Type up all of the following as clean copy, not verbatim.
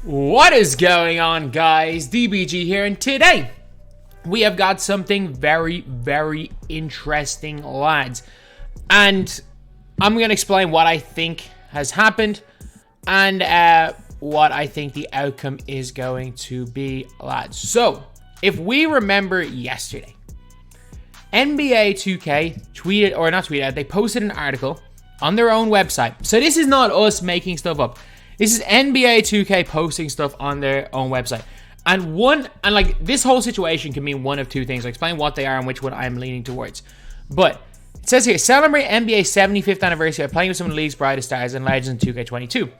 What is going on, guys? DBG here, and today we have got something very, very interesting, lads. And I'm going to explain what I think has happened and what I think the outcome is going to be, lads. So, if we remember yesterday, NBA 2K tweeted, or not tweeted, they posted an article on their own website. So this is not us making stuff up. This is NBA 2K posting stuff on their own website. And like this whole situation can mean one of two things. I'll explain what they are and which one I'm leaning towards. But it says here, celebrate NBA 75th anniversary by playing with some of the league's brightest stars and legends in 2K22.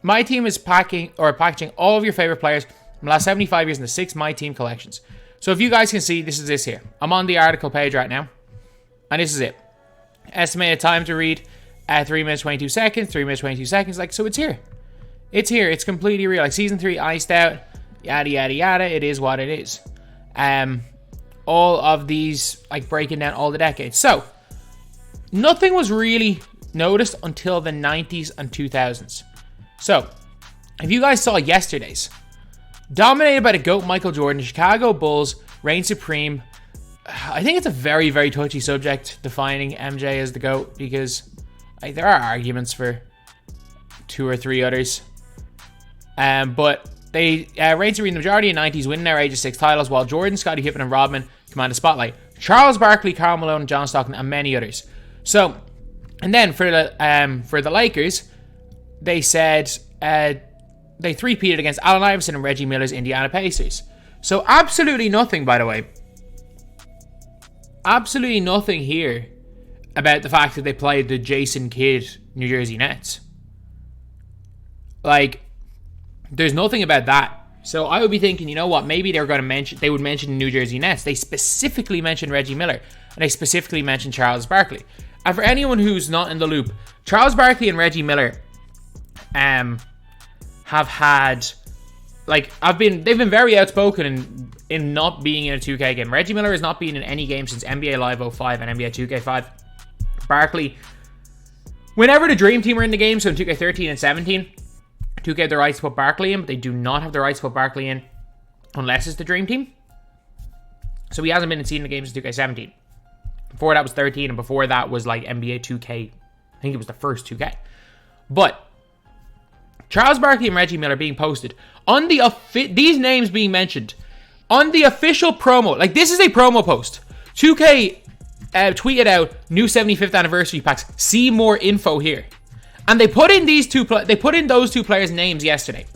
MyTEAM is packaging all of your favorite players from the last 75 years in the 6 MyTEAM collections. So if you guys can see, this is this here. I'm on the article page right now. And this is it. Estimated time to read, 3 minutes 22 seconds, 3 minutes 22 seconds. Like, so it's here. It's here. It's completely real. Like season 3 iced out, yada yada yada. It is what it is. All of these, like breaking down all the decades. So nothing was really noticed until the 90s and 2000s. So if you guys saw yesterday's, dominated by the GOAT Michael Jordan, the Chicago Bulls reign supreme. I think it's a very, very touchy subject defining MJ as the GOAT because there are arguments for 2 or 3 others. But they reigned supreme the majority of the 90s, winning their age of 6 titles, while Jordan, Scottie Pippen, and Rodman command the spotlight. Charles Barkley, Karl Malone, John Stockton, and many others. So, and then for the Lakers, they said they three-peated against Allen Iverson and Reggie Miller's Indiana Pacers. So absolutely nothing, by the way. Absolutely nothing here about the fact that they played the Jason Kidd New Jersey Nets. Like, there's nothing about that. So I would be thinking, you know what, maybe they would mention the New Jersey Nets. They specifically mentioned Reggie Miller, and they specifically mentioned Charles Barkley. And for anyone who's not in the loop, Charles Barkley and Reggie Miller have had, like, they've been very outspoken in not being in a 2K game. Reggie Miller has not been in any game since NBA Live 05 and NBA 2K5. Barkley, whenever the Dream Team were in the game, so in 2K13 and 17, 2K have the rights to put Barkley in, but they do not have the rights to put Barkley in unless it's the Dream Team. So he hasn't been in the game since 2K17. Before that was 13, and before that was like NBA 2K. I think it was the first 2K. But Charles Barkley and Reggie Miller being posted on these names being mentioned on the official promo. Like, this is a promo post. 2K tweeted out new 75th anniversary packs. See more info here. And they put in those two players' names yesterday.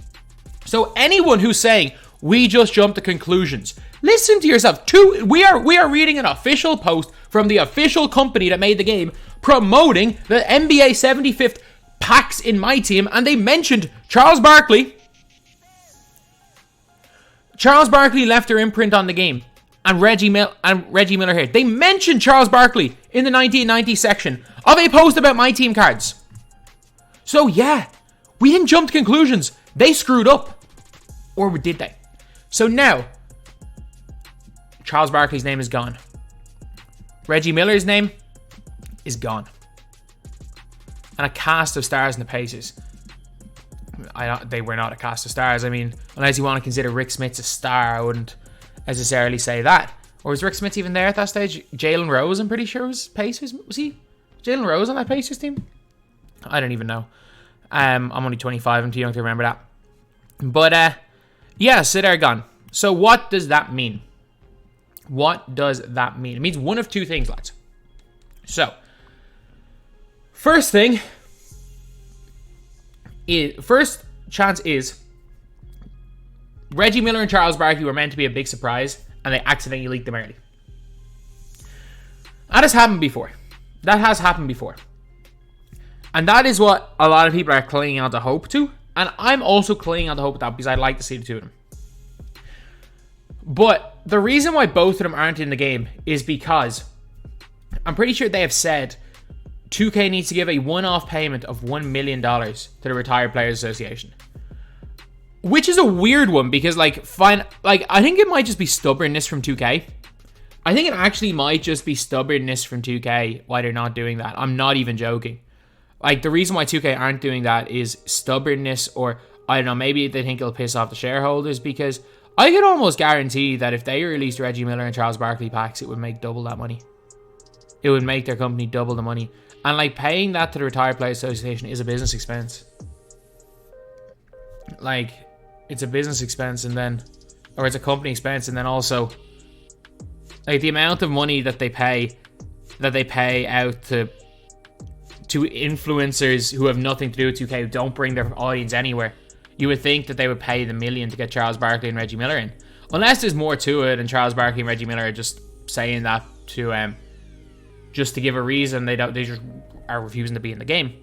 So anyone who's saying we just jumped to conclusions, listen to yourself. We are reading an official post from the official company that made the game promoting the NBA 75th packs in MyTEAM, and they mentioned Charles Barkley. Charles Barkley left their imprint on the game, and Reggie Miller here. They mentioned Charles Barkley in the 1990 section of a post about MyTEAM cards. So yeah, we didn't jump to conclusions. They screwed up. Or did they? So now, Charles Barkley's name is gone. Reggie Miller's name is gone. And a cast of stars in the Pacers. They were not a cast of stars. I mean, unless you want to consider Rick Smith's a star, I wouldn't necessarily say that. Or was Rick Smith even there at that stage? Jalen Rose, I'm pretty sure, was Pacers. Was he Jalen Rose on that Pacers team? I don't even know. I'm only 25. I'm too young to remember that. But, yeah, so they're gone. So what does that mean? What does that mean? It means one of two things, lads. So, first chance is Reggie Miller and Charles Barkley were meant to be a big surprise, and they accidentally leaked them early. That has happened before. And that is what a lot of people are clinging on to hope to. And I'm also clinging on to hope to that because I'd like to see the two of them. But the reason why both of them aren't in the game is because I'm pretty sure they have said 2K needs to give a one-off payment of $1 million to the Retired Players Association. Which is a weird one because, I think it might just be stubbornness from 2K. I think it actually might just be stubbornness from 2K why they're not doing that. I'm not even joking. Like, the reason why 2K aren't doing that is stubbornness, or I don't know, maybe they think it'll piss off the shareholders, because I could almost guarantee that if they released Reggie Miller and Charles Barkley packs, it would make double that money. It would make their company double the money. And like, paying that to the Retired Players Association is a business expense. Like, it's a business expense, and then, or it's a company expense, and then also, like, the amount of money that they pay out to influencers who have nothing to do with 2K, who don't bring their audience anywhere. You would think that they would pay the million to get Charles Barkley and Reggie Miller in. Unless there's more to it, and Charles Barkley and Reggie Miller are just saying that to just to give a reason. They just are refusing to be in the game.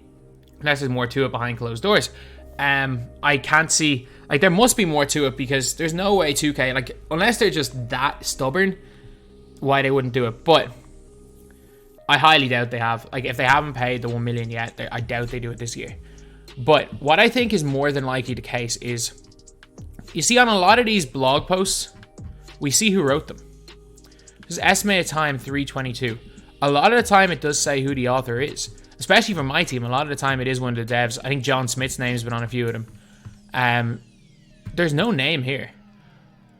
Unless there's more to it behind closed doors. I can't see, like, there must be more to it, because there's no way 2K, like, unless they're just that stubborn, why they wouldn't do it. But I highly doubt they have. Like, if they haven't paid the 1 million yet, I doubt they do it this year. But what I think is more than likely the case is, you see on a lot of these blog posts, we see who wrote them. This is estimated time 322. A lot of the time it does say who the author is. Especially for MyTEAM, a lot of the time it is one of the devs. I think John Smith's name's been on a few of them. There's no name here.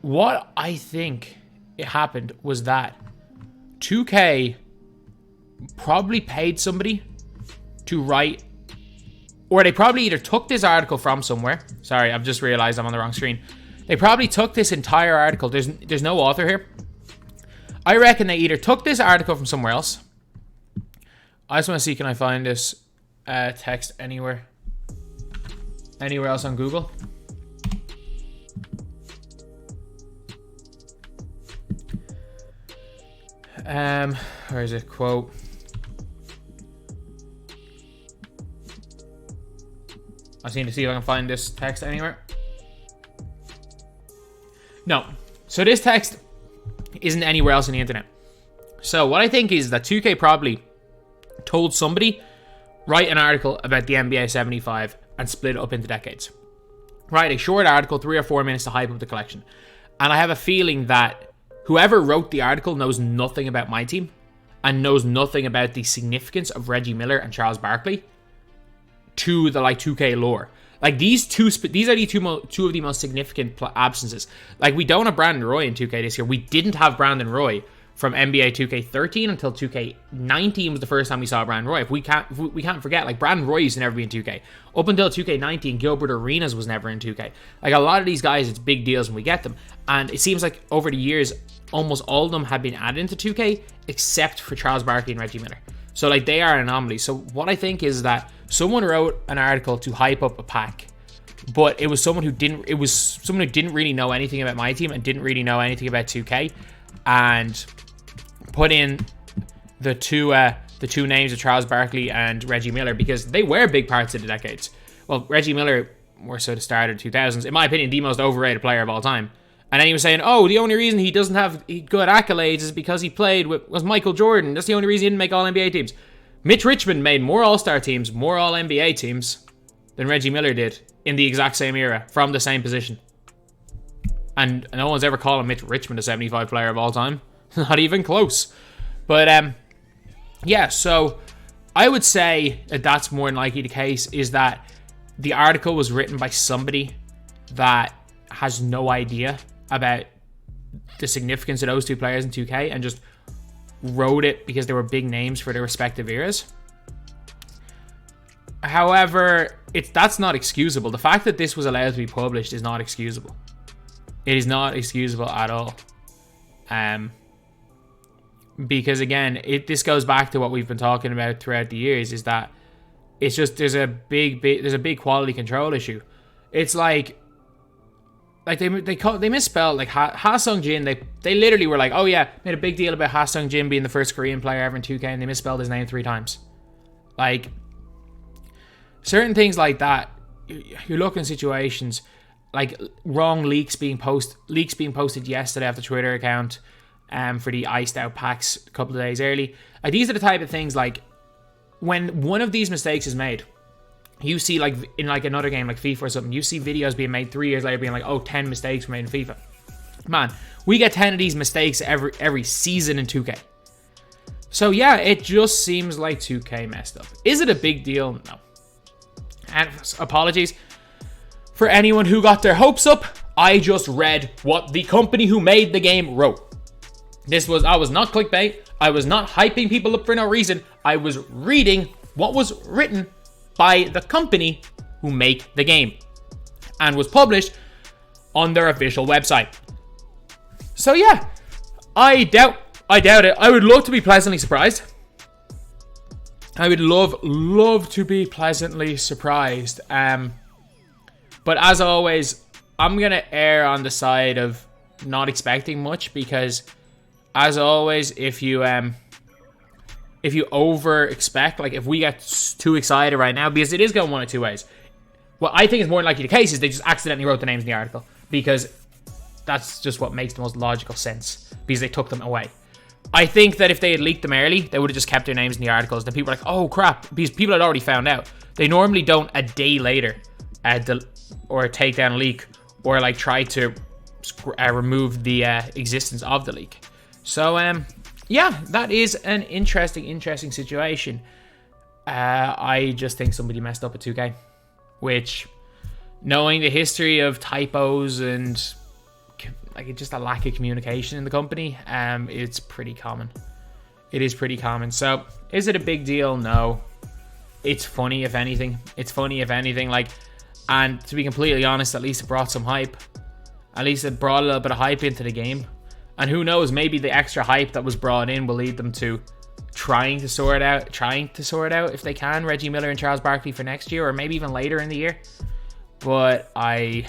What I think it happened was that 2K probably paid somebody to write, or they probably either took this article from somewhere. Sorry, I've just realized I'm on the wrong screen. They probably took this entire article. There's no author here. I reckon they either took this article from somewhere else. I just want to see, can I find this text anywhere else on Google? Where is it? Quote. I just need to see if I can find this text anywhere. No. So this text isn't anywhere else on the internet. So what I think is that 2K probably told somebody, write an article about the NBA 75 and split it up into decades. Write a short article, 3 or 4 minutes, to hype up the collection. And I have a feeling that whoever wrote the article knows nothing about MyTEAM and knows nothing about the significance of Reggie Miller and Charles Barkley to the, like, 2K lore. Like, these are the two of the most significant absences. Like, we don't have Brandon Roy in 2K this year. We didn't have Brandon Roy from NBA 2K13 until 2K19 was the first time we saw Brandon Roy. We can't forget, like, Brandon Roy used to never be in 2K. Up until 2K19, Gilbert Arenas was never in 2K. Like, a lot of these guys, it's big deals when we get them. And it seems like over the years, almost all of them have been added into 2K, except for Charles Barkley and Reggie Miller. So, like, they are an anomaly. So what I think is that someone wrote an article to hype up a pack, but it was someone who didn't really know anything about MyTEAM and didn't really know anything about 2K, and put in the two names of Charles Barkley and Reggie Miller, because they were big parts of the decades. Well, Reggie Miller more so the start of the 2000s, in my opinion, the most overrated player of all time. And then he was saying, oh, the only reason he doesn't have good accolades is because he played was Michael Jordan. That's the only reason he didn't make All-NBA teams. Mitch Richmond made more All-Star teams, more All-NBA teams than Reggie Miller did in the exact same era from the same position. And no one's ever called Mitch Richmond a 75 player of all time. Not even close. But, yeah, so I would say that that's more than likely the case, is that the article was written by somebody that has no idea about the significance of those two players in 2K and just wrote it because they were big names for their respective eras. However, that's not excusable. The fact that this was allowed to be published is not excusable. It is not excusable at all. Because again, this goes back to what we've been talking about throughout the years, is that it's just there's a big quality control issue. It's like they misspelled, like, Ha Sung-jin. They literally were like, oh yeah, made a big deal about Ha Sung-jin being the first Korean player ever in 2K, and they misspelled his name 3 times. Like, certain things like that, you look in situations like wrong leaks being posted yesterday off the Twitter account for the iced out packs a couple of days early. Like, these are the type of things, like, when one of these mistakes is made, you see, like, in, like, another game like FIFA or something, you see videos being made 3 years later being like, oh, 10 mistakes were made in FIFA. Man, we get 10 of these mistakes every season in 2K. So yeah, it just seems like 2K messed up. Is it a big deal? No. And apologies for anyone who got their hopes up, I just read what the company who made the game wrote. I was not clickbait. I was not hyping people up for no reason. I was reading what was written by the company who make the game and was published on their official website. So yeah, I doubt it. I would love to be pleasantly surprised. I would love to be pleasantly surprised. But as always, I'm gonna err on the side of not expecting much, because as always, if you over expect, like if we get too excited right now, because it is going one of two ways. What I think is more likely the case is they just accidentally wrote the names in the article, because that's just what makes the most logical sense, because they took them away. I think that if they had leaked them early, they would have just kept their names in the articles. Then people are like, oh crap, because people had already found out. They normally don't a day later or take down a leak, or like try to remove the existence of the leak. So yeah, that is an interesting situation. I just think somebody messed up at 2K, which, knowing the history of typos and like just a lack of communication in the company, it's pretty common. It is pretty common. So is it a big deal? No. It's funny if anything. Like, and to be completely honest, at least it brought some hype. At least it brought a little bit of hype into the game. And who knows, maybe the extra hype that was brought in will lead them to trying to sort out if they can, Reggie Miller and Charles Barkley for next year, or maybe even later in the year. But I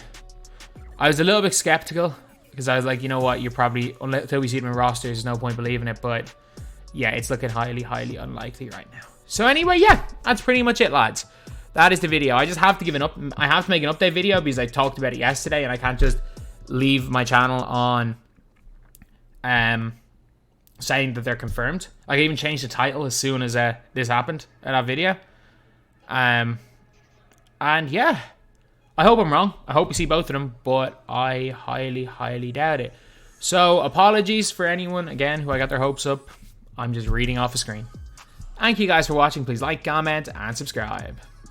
was a little bit skeptical, because I was like, you know what, you're probably, until we see them in rosters, there's no point believing it. But yeah, it's looking highly unlikely right now. So anyway, yeah, that's pretty much it, lads. That is the video. I just have to I have to make an update video, because I talked about it yesterday, and I can't just leave my channel on saying that they're confirmed. I even changed the title as soon as this happened in that video. And yeah, I hope I'm wrong. I hope we see both of them, but I highly doubt it. So apologies for anyone, again, who I got their hopes up. I'm just reading off a screen. Thank you guys for watching. Please like, comment, and subscribe.